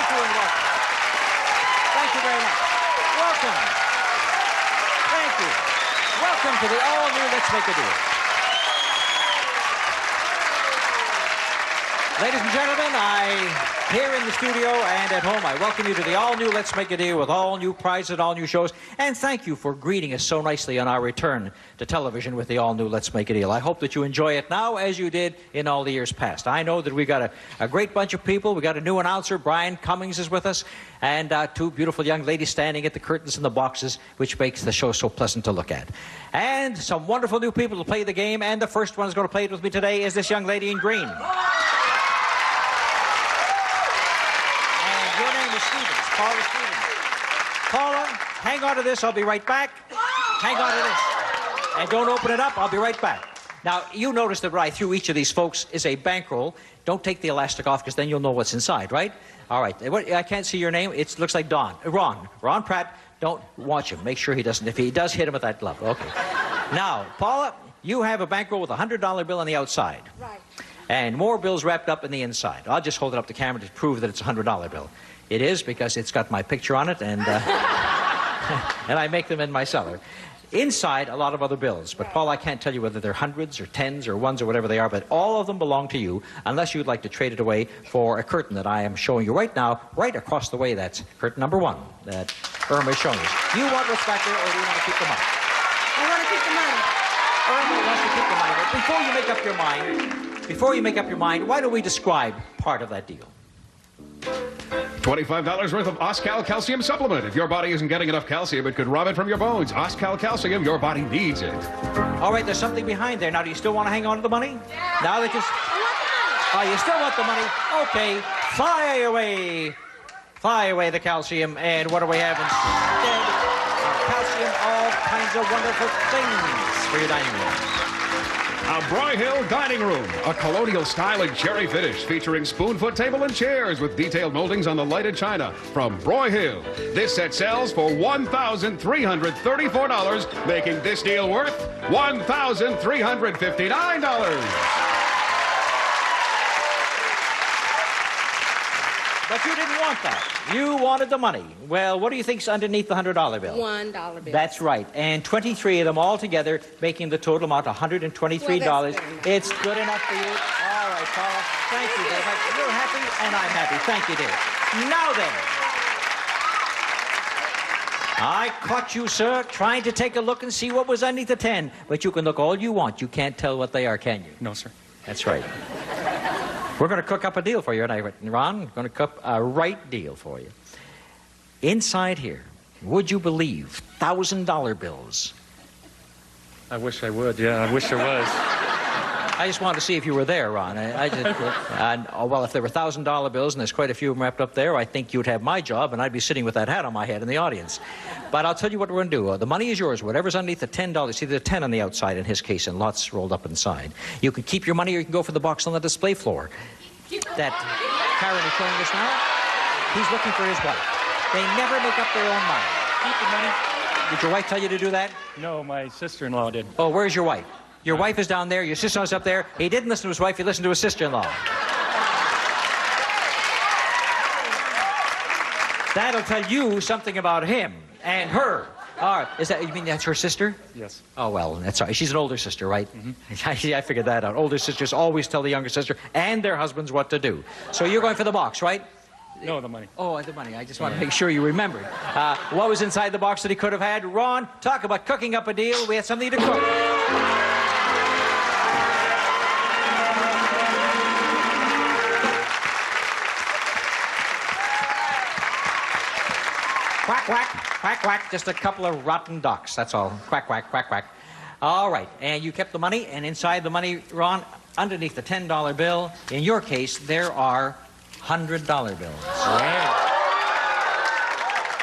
Thank you and welcome. Thank you very much. Welcome. Thank you. Welcome to the all-new Let's Make a Deal. Ladies and gentlemen, here in the studio and at home, I welcome you to the all-new Let's Make a Deal with all new prizes and all new shows. And thank you for greeting us so nicely on our return to television with the all-new Let's Make a Deal. I hope that you enjoy it now as you did in all the years past. I know that we got a great bunch of people. We got a new announcer, Brian Cummings, is with us, and two beautiful young ladies standing at the curtains and the boxes, which makes the show so pleasant to look at. And some wonderful new people to play the game, and the first one who's going to play it with me today is this young lady in green. Paula Stevens. Paula, hang on to this. I'll be right back. Hang on to this. And don't open it up. I'll be right back. Now, you noticed that what I threw each of these folks is a bankroll. Don't take the elastic off because then you'll know what's inside, right? All right. I can't see your name. It looks like Ron Pratt. Don't watch him. Make sure he doesn't. If he does, hit him with that glove. Okay. Now, Paula, you have a bankroll with a $100 bill on the outside. Right. And more bills wrapped up in the inside. I'll just hold it up to camera to prove that it's a $100 bill. It is because it's got my picture on it, and and I make them in my cellar. Inside, a lot of other bills. But, Paul, I can't tell you whether they're hundreds or tens or ones or whatever they are, but all of them belong to you, unless you'd like to trade it away for a curtain that I am showing you right now, right across the way. That's curtain number 1 that Irma is showing us. Do you want what's back there, or do you want to keep the money? I want to keep the money. Irma wants to keep the money. But before you make up your mind, why don't we describe part of that deal? $25 worth of Oscal Calcium Supplement. If your body isn't getting enough calcium, it could rob it from your bones. Oscal Calcium, your body needs it. All right, there's something behind there. Now, do you still want to hang on to the money? Yeah. Now that you... Oh, you still want the money? Okay, fly away. Fly away the calcium. And what do we have instead? Calcium, all kinds of wonderful things for your dining room. A Broyhill Dining Room, a colonial style and cherry finish featuring spoonfoot table and chairs with detailed moldings on the lighted china from Broyhill. This set sells for $1,334, making this deal worth $1,359. But you didn't want that. You wanted the money. Well, what do you think's underneath the $100 bill? $1 bill. That's right. And 23 of them all together, making the total amount $123. Well, it's good enough for you. All right, Paula. Thank you very much. You're happy, and I'm happy. Thank you, dear. Now then. I caught you, sir, trying to take a look and see what was underneath the 10. But you can look all you want. You can't tell what they are, can you? No, sir. That's right. We're going to cook up a deal for you, and Ron, we're going to cook a right deal for you. Inside here, would you believe, $1,000 bills? I wish I would, yeah. I wish there was. I just wanted to see if you were there, Ron. Well, if there were $1,000 bills, and there's quite a few of them wrapped up there, I think you'd have my job, and I'd be sitting with that hat on my head in the audience. But I'll tell you what we're going to do. The money is yours. Whatever's underneath the $10, see, there's a 10 on the outside in his case, and lots rolled up inside. You can keep your money, or you can go for the box on the display floor. That Karen is showing us now, he's looking for his wife. They never make up their own mind. Keep the money. Did your wife tell you to do that? No, my sister-in-law did. Oh, where's your wife? Your wife is down there, your sister-in-law's up there. He didn't listen to his wife, he listened to his sister-in-law. That'll tell you something about him and her. All right. You mean that's her sister? Yes. Oh, well, that's all right. She's an older sister, right? Mm-hmm. I figured that out. Older sisters always tell the younger sister and their husbands what to do. So you're going for the box, right? No, the money. Oh, the money. I just want to make sure you remembered. What was inside the box that he could have had? Ron, talk about cooking up a deal. We had something to cook. Quack, quack, quack, quack. Just a couple of rotten ducks. That's all. Quack, quack, quack, quack. All right. And you kept the money. And inside the money, Ron, underneath the $10 bill, in your case, there are $100 bills. Yeah.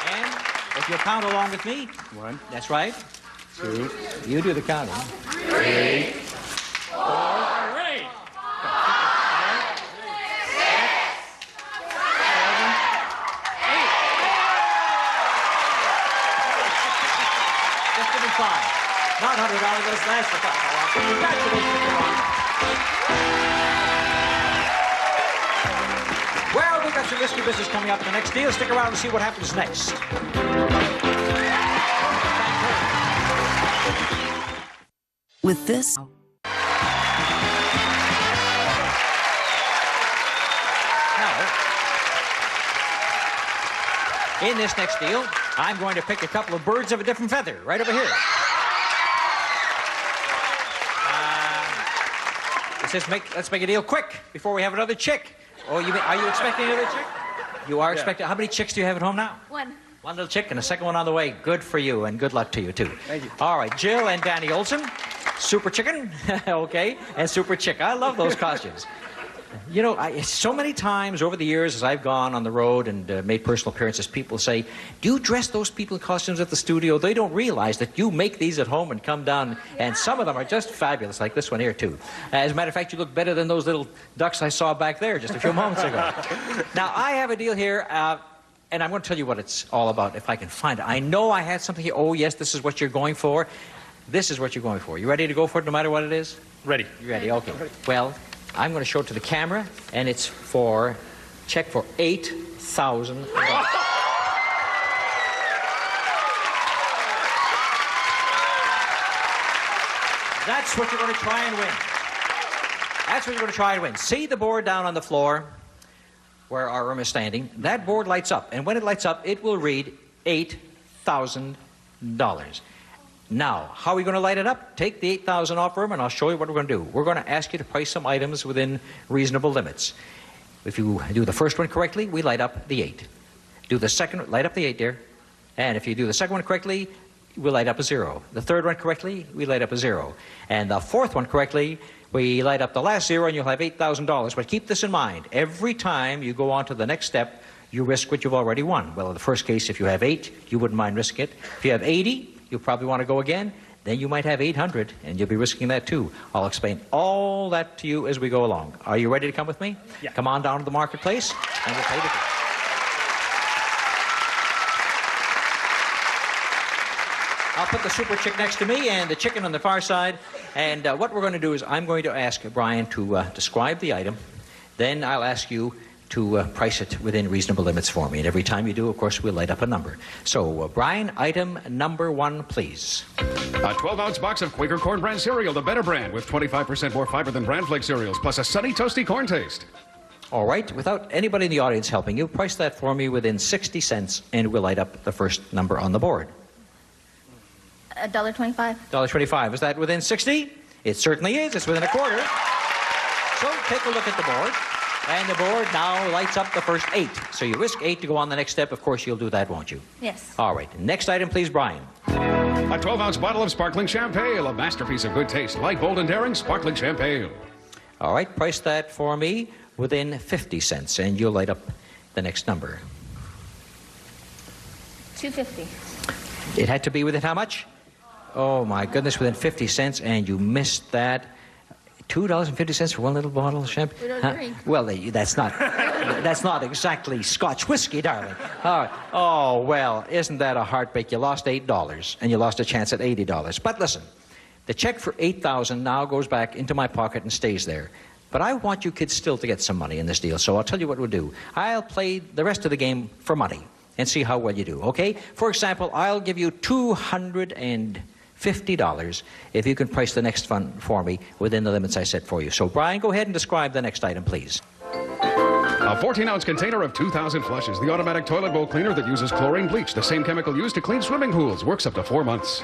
And if you'll count along with me. 1, That's right. 2, You do the counting. 3, 4. All right. 5. Just give me 5. Not $100, that's the $5. Congratulations, Ron. Well, we've got some risky business coming up in the next deal. Stick around and see what happens next. With this, In this next deal, I'm going to pick a couple of birds of a different feather right over here. It says, let's make a deal quick before we have another chick. Oh, are you expecting another chick? You are expecting. How many chicks do you have at home now? One. One little chick and a second one on the way. Good for you, and good luck to you, too. Thank you. All right, Jill and Danny Olson. Super Chicken, okay, and Super Chick. I love those costumes. You know, so many times over the years as I've gone on the road and made personal appearances, people say, do you dress those people in costumes at the studio? They don't realize that you make these at home and come down, and some of them are just fabulous, like this one here, too. As a matter of fact, you look better than those little ducks I saw back there just a few moments ago. Now, I have a deal here, and I'm going to tell you what it's all about, if I can find it. I know I had something here. Oh, yes, this is what you're going for. This is what you're going for. You ready to go for it no matter what it is? Ready. You ready? Okay. Well, I'm going to show it to the camera, and it's for check for $8,000. That's what you're going to try and win. That's what you're going to try and win. See the board down on the floor where our room is standing? That board lights up, and when it lights up, it will read $8,000. Now, how are we going to light it up? Take the $8,000 off room, and I'll show you what we're going to do. We're going to ask you to price some items within reasonable limits. If you do the first one correctly, we light up the 8. Do the second, light up the 8, dear. And if you do the second one correctly, we light up a 0. The third one correctly, we light up a 0. And the fourth one correctly, we light up the last 0, and you'll have $8,000. But keep this in mind. Every time you go on to the next step, you risk what you've already won. Well, in the first case, if you have 8, you wouldn't mind risking it. If you have 80, you'll probably want to go again. Then you might have 800, and you'll be risking that too. I'll explain all that to you as we go along. Are you ready to come with me? Yeah. Come on down to the marketplace, and we'll pay the bill. I'll put the Super Chick next to me and the chicken on the far side. And what we're going to do is I'm going to ask Brian to describe the item. Then I'll ask you to price it within reasonable limits for me. And every time you do, of course, we'll light up a number. So, Brian, item number 1, please. A 12-ounce box of Quaker Corn Bran cereal, the better brand, with 25% more fiber than Bran Flake cereals, plus a sunny, toasty corn taste. All right, without anybody in the audience helping you, price that for me within 60 cents, and we'll light up the first number on the board. $1.25. $1.25. Is that within 60? It certainly is. It's within a quarter. So take a look at the board. And the board now lights up the first 8. So you risk 8 to go on the next step. Of course, you'll do that, won't you? Yes. All right. Next item, please, Brian. A 12-ounce bottle of sparkling champagne, a masterpiece of good taste. Light, bold, and daring, sparkling champagne. All right. Price that for me within 50 cents, and you'll light up the next number. $2.50. It had to be within how much? Oh, my goodness, within 50 cents, and you missed that. $2.50 for one little bottle of champagne? We don't drink. Well, that's not exactly Scotch whiskey, darling. All right. Oh, well, isn't that a heartbreak? You lost $8, and you lost a chance at $80. But listen, the check for $8,000 now goes back into my pocket and stays there. But I want you kids still to get some money in this deal, so I'll tell you what we'll do. I'll play the rest of the game for money and see how well you do, okay? For example, I'll give you $250 if you can price the next one for me within the limits I set for you. So, Brian, go ahead and describe the next item, please. A 14-ounce container of 2,000 flushes. The automatic toilet bowl cleaner that uses chlorine bleach, the same chemical used to clean swimming pools. Works up to 4 months.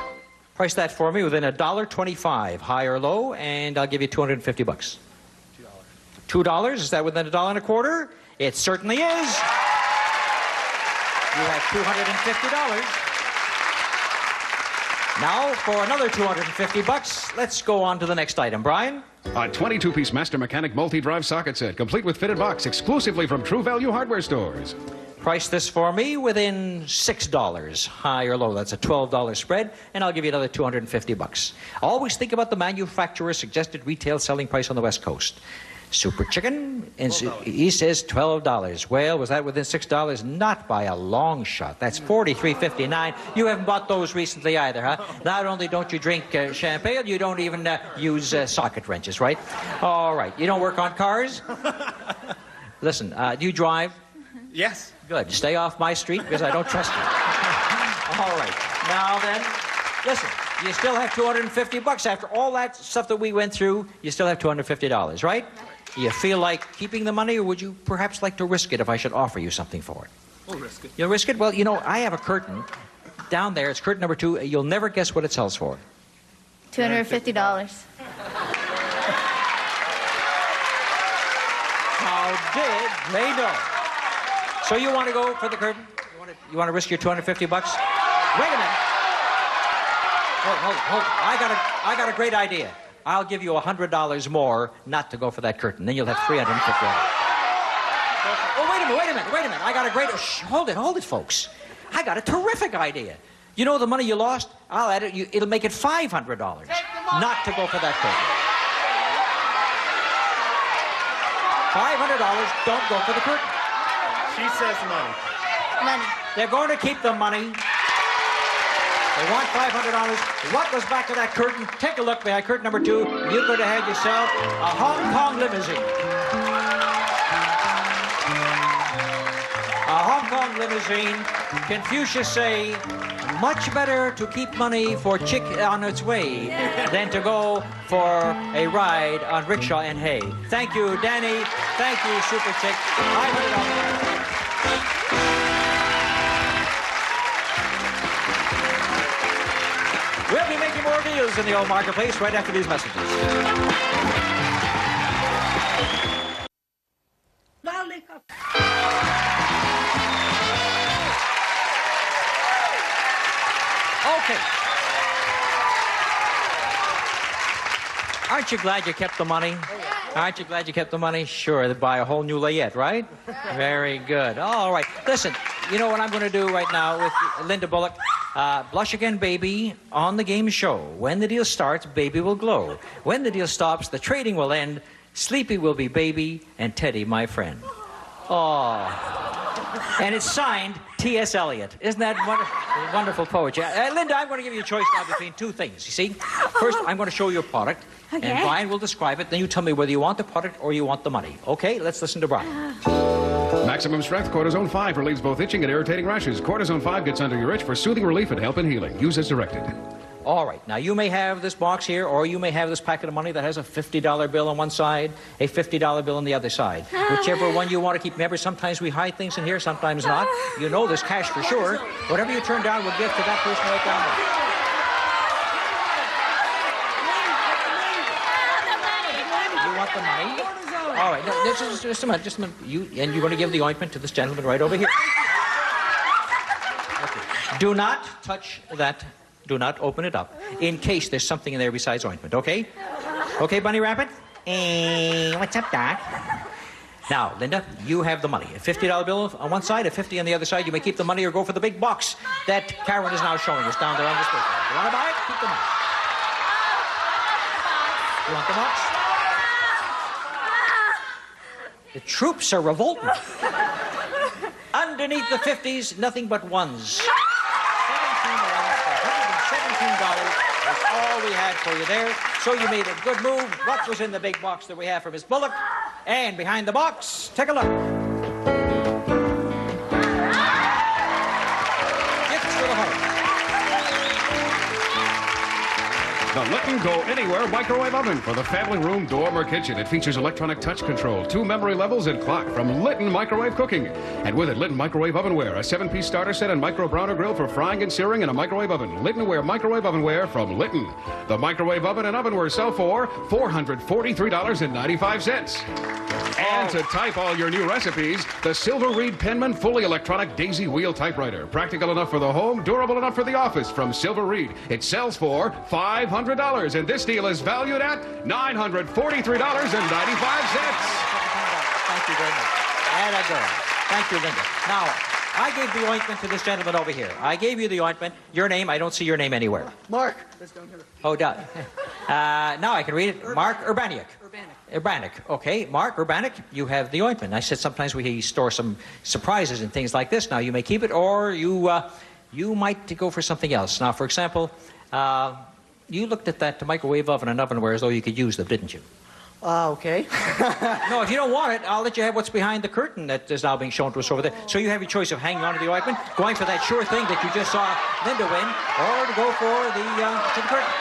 Price that for me within $1.25, high or low, and I'll give you $250. $2. Is that within $1.25? It certainly is. You have $250. Now, for another $250, let's go on to the next item. Brian? A 22-piece Master Mechanic multi-drive socket set, complete with fitted box, exclusively from True Value hardware stores. Price this for me within $6, high or low. That's a $12 spread, and I'll give you another $250. Always think about the manufacturer's suggested retail selling price on the West Coast. Super Chicken, and he says $12. Well, was that within $6? Not by a long shot. That's $43.59. You haven't bought those recently either, huh? Not only don't you drink champagne, you don't even use socket wrenches, right? All right. You don't work on cars? Listen, do you drive? Yes. Good. Stay off my street because I don't trust you. All right. Now then, listen, you still have $250 after all that stuff that we went through. You still have $250, right? You feel like keeping the money, or would you perhaps like to risk it if I should offer you something for it? We'll risk it. You'll risk it? Well, you know, I have a curtain down there. It's curtain number 2. You'll never guess what it sells for. $250. How did they know? So you want to go for the curtain? You want to risk your $250? Wait a minute. Hold. I got a great idea. I'll give you $100 more not to go for that curtain. Then you'll have $350. Oh, wait a minute. I got a great... Shh, hold it, folks. I got a terrific idea. You know the money you lost? I'll add it. It'll make it $500 not to go for that curtain. $500, don't go for the curtain. She says money. Money. They're going to keep the money. They want $500. What goes back to that curtain? Take a look behind curtain number 2. You could have had yourself a Hong Kong limousine. A Hong Kong limousine. Confucius say, much better to keep money for chick on its way than to go for a ride on rickshaw and hay. Thank you, Danny. Thank you, Super Chick. $500. We'll be making more deals in the old marketplace right after these messages. Lollipop. Okay. Aren't you glad you kept the money? Aren't you glad you kept the money? Sure, to buy a whole new layette, right? Very good. All right. Listen, you know what I'm going to do right now with Linda Bullock? Blush Again, Baby, on the game show. When the deal starts, baby will glow. When the deal stops, the trading will end. Sleepy will be baby, and Teddy, my friend. Oh. And it's signed T.S. Eliot. Isn't that wonderful poetry? Linda, I'm going to give you a choice now between 2 things, you see? First, I'm going to show you a product, and Brian will describe it. Then you tell me whether you want the product or you want the money. Okay? Let's listen to Brian. Maximum strength Cortisone 5 relieves both itching and irritating rashes. Cortisone 5 gets under your itch for soothing relief and help in healing. Use as directed. All right. Now, you may have this box here, or you may have this packet of money that has a $50 bill on one side, a $50 bill on the other side. Whichever one you want to keep. Remember, sometimes we hide things in here, sometimes not. You know there's cash for sure. Whatever you turn down, we'll give to that person right down there. You want the money? All right. No, just a minute. And you're going to give the ointment to this gentleman right over here. Okay. Do not touch that. Do not open it up in case there's something in there besides ointment, okay? Okay, Bunny Rabbit? What's up, Doc? Now, Linda, you have the money. A $50 bill on one side, a $50 on the other side. You may keep the money or go for the big box that Karen is now showing us down there on display. You want to buy it? Keep the money. You want the box? The troops are revolting. Underneath the 50s, nothing but ones. That's all we had for you there. So you made a good move. What was in the big box that we have for Miss Bullock? And behind the box, take a look. Gifts for the home. The Litton Go Anywhere microwave oven for the family room, dorm, or kitchen. It features electronic touch control, 2 memory levels, and clock from Litton Microwave Cooking. And with it, Litton Microwave Ovenware, a 7-piece starter set and micro browner grill for frying and searing in a microwave oven. Littonware Microwave Ovenware from Litton. The microwave oven and ovenware sell for $443.95. And to type all your new recipes, the Silver Reed Penman fully electronic daisy wheel typewriter. Practical enough for the home, durable enough for the office from Silver Reed. It sells for $500, and this deal is valued at $943.95. Thank you very much. And a girl. Thank you, Linda. Now, I gave the ointment to this gentleman over here. I gave you the ointment. Your name, I don't see your name anywhere. Mark. Oh, now I can read it. Mark Urbaniak. Urbaniak. Okay, Mark Urbaniak, you have the ointment. I said sometimes we store some surprises and things like this. Now, you may keep it, or you might go for something else. Now, for example, you looked at that microwave oven and ovenware as though you could use them, didn't you? Okay. No, if you don't want it, I'll let you have what's behind the curtain that is now being shown to us over there. So you have your choice of hanging on to the ointment, going for that sure thing that you just saw Linda win, or to go for the curtain.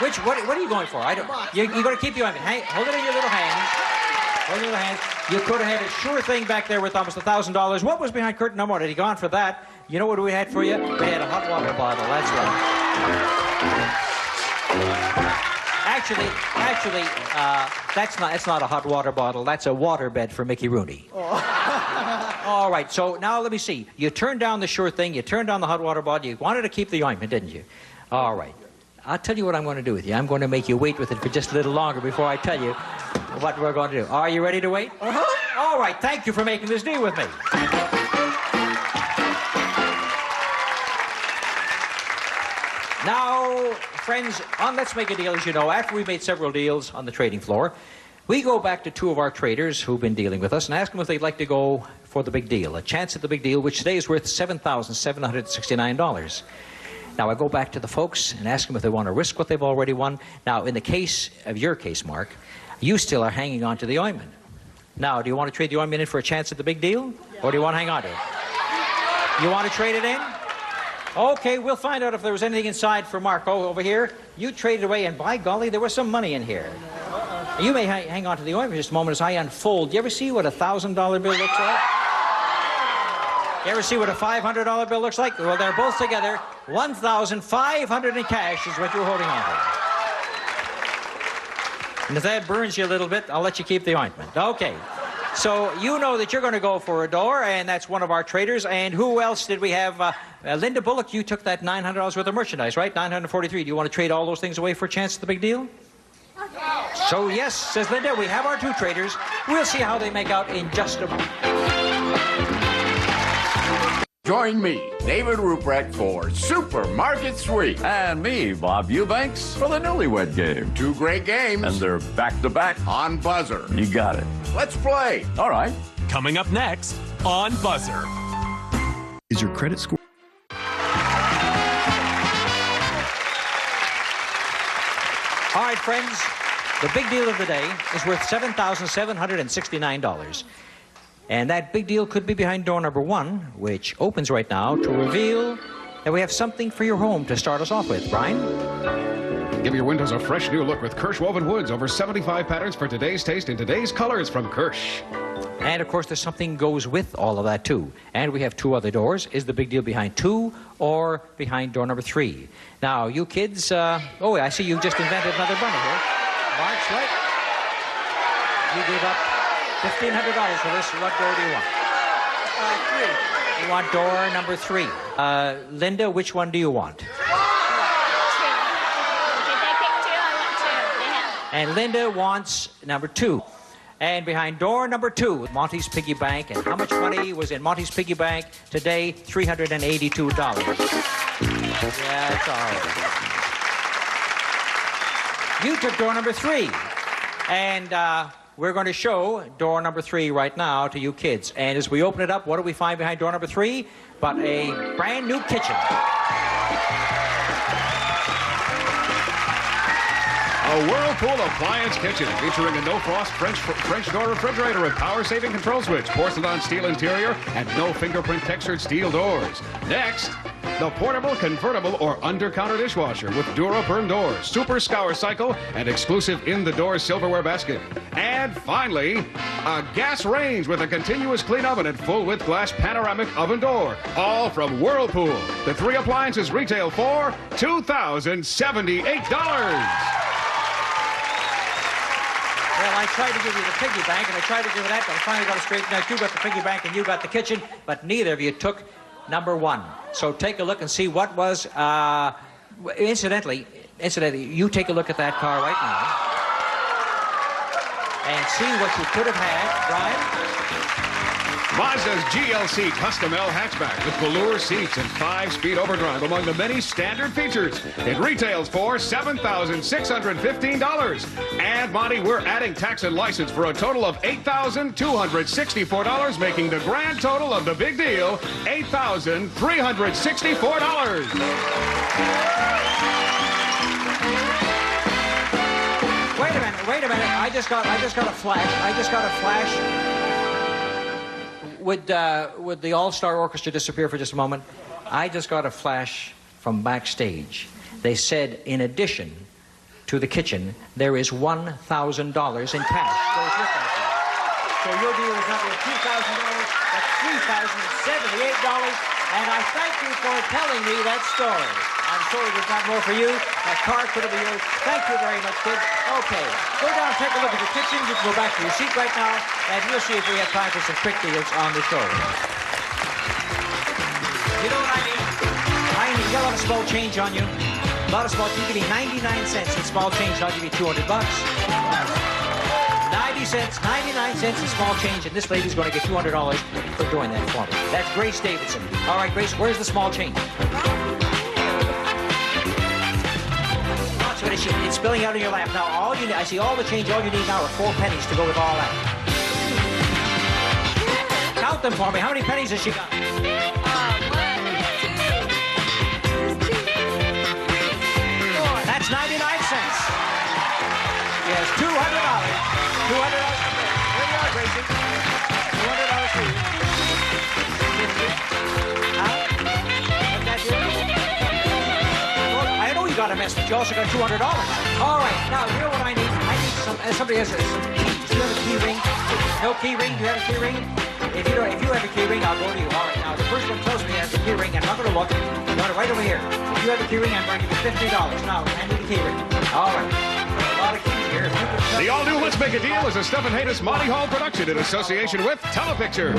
What are you going for? I don't. You're going to keep the ointment. Hold it in your little hands. Hold it in your little hands. You could have had a sure thing back there with almost $1,000. What was behind curtain number one? Had he gone for that? You know what we had for you? We had a hot water bottle. That's right. Actually, that's not a hot water bottle. That's a water bed for Mickey Rooney. All right, so now let me see. You turned down the sure thing. You turned down the hot water bottle. You wanted to keep the ointment, didn't you? All right. I'll tell you what I'm going to do with you. I'm going to make you wait with it for just a little longer before I tell you what we're going to do. Are you ready to wait? Uh-huh. All right, thank you for making this deal with me. Now, friends, on Let's Make a Deal, as you know, after we've made several deals on the trading floor, we go back to two of our traders who've been dealing with us and ask them if they'd like to go for the big deal, a chance at the big deal, which today is worth $7,769. Now, I go back to the folks and ask them if they want to risk what they've already won. Now, in the case of your case, Mark, you still are hanging on to the ointment. Now, do you want to trade the ointment in for a chance at the big deal? Or do you want to hang on to it? You want to trade it in? Okay, we'll find out if there was anything inside for Marco over here. You traded away, and by golly, there was some money in here. You may hang on to the ointment for just a moment as I unfold. Do you ever see what a $1,000 bill looks like? You ever see what a $500 bill looks like? Well, they're both together. $1,500 in cash is what you're holding on to. And if that burns you a little bit, I'll let you keep the ointment. Okay. So you know that you're going to go for a door, and that's one of our traders. And who else did we have? Linda Bullock, you took that $900 worth of merchandise, right? $943. Do you want to trade all those things away for a chance at the big deal? So yes, says Linda, we have our two traders. We'll see how they make out in just a moment. Join me, David Ruprecht, for Supermarket Sweep. And me, Bob Eubanks, for the Newlywed Game. Two great games. And they're back-to-back. On Buzzer. You got it. Let's play. All right. Coming up next on Buzzer. Is your credit score... All right, friends, the big deal of the day is worth $7,769. And that big deal could be behind door number one, which opens right now to reveal that we have something for your home to start us off with. Brian? Give your windows a fresh new look with Kirsch Woven Woods. Over 75 patterns for today's taste in today's colors from Kirsch. And, of course, there's something goes with all of that, too. And we have two other doors. Is the big deal behind two or behind door number three? Now, you kids, oh, I see you just invented another bunny here. Mark's right. You gave up $1,500 for this. What door do you want? Three. You want door number three. Linda, which one do you want? Two. Did they pick two? I want two. They have. And Linda wants number two. And behind door number two, Monty's Piggy Bank. And how much money was in Monty's Piggy Bank today? $382. Yeah, that's all right. You took door number three. And we're going to show door number three right now to you kids. And as we open it up, what do we find behind door number three? But a brand new kitchen. A Whirlpool appliance kitchen featuring a no-frost French door refrigerator with power-saving control switch, porcelain steel interior, and no fingerprint textured steel doors. Next, the portable, convertible, or under-counter dishwasher with DuraBurn doors, super scour cycle, and exclusive in-the-door silverware basket. And finally, a gas range with a continuous clean oven and full-width glass panoramic oven door, all from Whirlpool. The three appliances retail for $2,078. Well, I tried to give you the piggy bank, and I tried to give you that, but I finally got it straightened out. You got the piggy bank, and you got the kitchen, but neither of you took number one. So take a look and see what was, incidentally, you take a look at that car right now and see what you could have had, Brian. Mazda's GLC Custom L hatchback with velour seats and 5-speed overdrive among the many standard features. It retails for $7,615. And, Monty, we're adding tax and license for a total of $8,264, making the grand total of the big deal $8,364. wait a minute. I just got a flash. Would the All-Star Orchestra disappear for just a moment? I just got a flash from backstage. They said, in addition to the kitchen, there is $1,000 in cash. Goes with that. So your deal is not worth $2,000, but $3,078. And I thank you for telling me that story. I'm sorry we've got more for you. That car could have been yours. Thank you very much, kid. Okay, go down and take a look at the kitchen. You can go back to your seat right now, and we'll see if we have time for some quick deals on the show. You know what I need? You got a lot of small change on you. A lot of small change. Give me 99 cents in small change, and I'll give you $200. 90 cents, 99 cents in small change, and this lady's going to get $200 for doing that for me. That's Grace Davidson. All right, Grace, where's the small change? It's spilling out in your lap. Now, I see all the change. All you need now are 4 pennies to go with all that. Count them for me. How many pennies has she got? That's 99 cents. Yes, $200. $200 for me. Here you are, Gracie. $200 for you. What's that deal? I know you got a message. You also got $200. All right. Now, you know what I need? I need somebody has some keys. Do you have a key ring? No key ring? Do you have a key ring? If you have a key ring, I'll go to you. All right. Now, the first one tells me has a key ring. I'm not going to look. I'm going to right over here. If you have a key ring, I'm going to give you $50. Now, I need a key ring. All right. A lot of keys here. The all-new Let's Make a Deal is a Stephen Haynes Monty Hall production in association with Telepictures.